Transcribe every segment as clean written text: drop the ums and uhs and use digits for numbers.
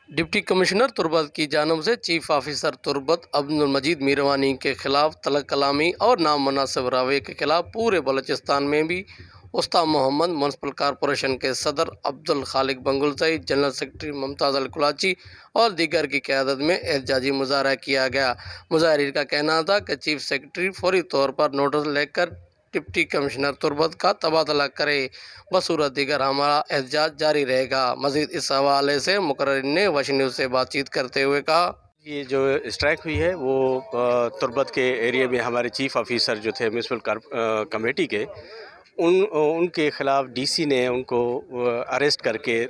Deputy commissioner تربت کی جانب سے چیف آفیسر تربت عبد المجید میروانی کے خلاف تلخ کلامی اور نامناسب رویے کے خلاف پورے بلوچستان میں بھی وسطی محمد میونسپل کارپوریشن کے صدر عبد الخالق بنگلزئی، جنرل سیکرٹری ممتاز الکلاچی اور دیگر کی قیادت میں احتجاجی مظاہرہ کیا گیا۔ مظاہرین کا کہنا تھا کہ چیف سیکرٹری فوری طور پر نوٹس لے کر ڈپٹی کمشنر تربت کا تبادلہ کرے، بصورت دیگر ہمارا احتجاج جاری رہے گا۔ مزید اس حوالے سے مقررین نے وش نیوز سے بات چیت کرتے ہوئے کہا، یہ جو اسٹرائک ہوئی ہے وہ تربت کے ایریا میں ہمارے چیف آفیسر جو تھے میونسپل کمیٹی کے، ان کے خلاف ڈی سی نے ان کو اریسٹ کر کے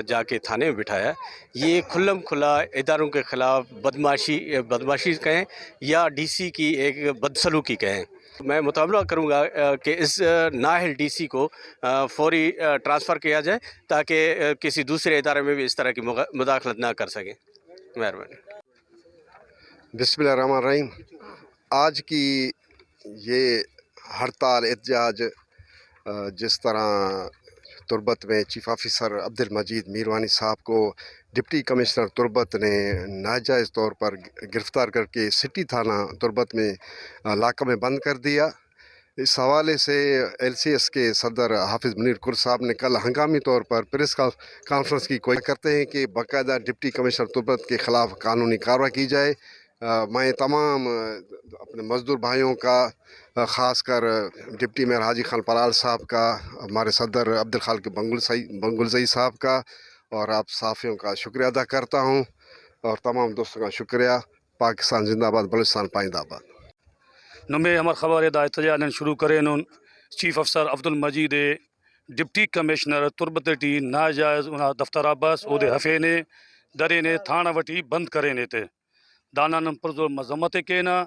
جا کے تھانے میں بٹھایا۔ یہ کھلم کھلا اداروں کے خلاف بدمعاشی کہیں یا ڈی سی کی ایک بدسلوکی کہیں۔ میں مطالبہ کروں گا کہ اس نااہل ڈی سی کو فوری ٹرانسفر کیا جائے تاکہ کسی دوسرے ادارے میں بھی اس طرح کی مداخلت نہ کر سکیں۔ مہربانی۔ بسم اللہ الرحمن الرحیم۔ آج کی یہ ہڑتال احتجاج جس طرح تربت میں چیف آفیسر عبد المجید میروانی صاحب کو ڈپٹی کمشنر تربت نے ناجائز طور پر گرفتار کر کے سٹی تھانہ تربت میں علاقہ میں بند کر دیا، اس حوالے سے ایل سی ایس کے صدر حافظ منیر کر صاحب نے کل ہنگامی طور پر پریس کانفرنس کی کوشش کرتے ہیں کہ باقاعدہ ڈپٹی کمشنر تربت کے خلاف قانونی کارروائی کی جائے۔ میں تمام اپنے مزدور بھائیوں کا، خاص کر ڈپٹی میئر حاجی خان پرال صاحب کا، ہمارے صدر عبد الخالق بنگلزئی صاحب کا اور آپ صحافیوں کا شکریہ ادا کرتا ہوں، اور تمام دوستوں کا شکریہ۔ پاکستان زندہ آباد، بلوچستان پائندہ آباد۔ نمبے ہمار خبر دا احتجاج شروع کرے نون چیف افسر عبد المجید ڈپٹی کمشنر تربت ٹی ناجائز انہا دفتر آباس او دے ہفے نے درے نے تھانہ وٹی بند کرے نے تے دانا نن پرزور مذمت کینا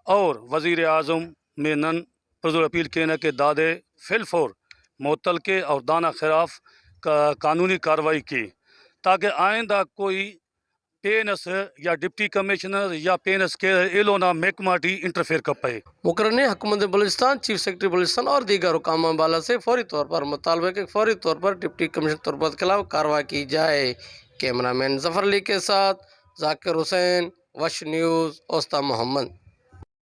اور وزیر اعظم میں نن پرزور اپیل کینا کہ دادے فی الفور معطل کے اور دانا خلاف قانونی کارروائی کی تاکہ آئندہ کوئی پینس یا ڈپٹی کمشنر یا پینس کے ایلونا محکمہ ٹی انٹرفیئر کر پائے۔ مقرر نے حکومت بلوچستان، چیف سیکرٹری بلوچستان اور دیگر حکام بالا سے فوری طور پر مطالبہ کہ فوری طور پر ڈپٹی کمشنر تربت کے خلاف کارروائی کی جائے۔ کیمرہ مین ظفر علی کے ساتھ ذاکر حسین، وش نیوز، وسطی محمد۔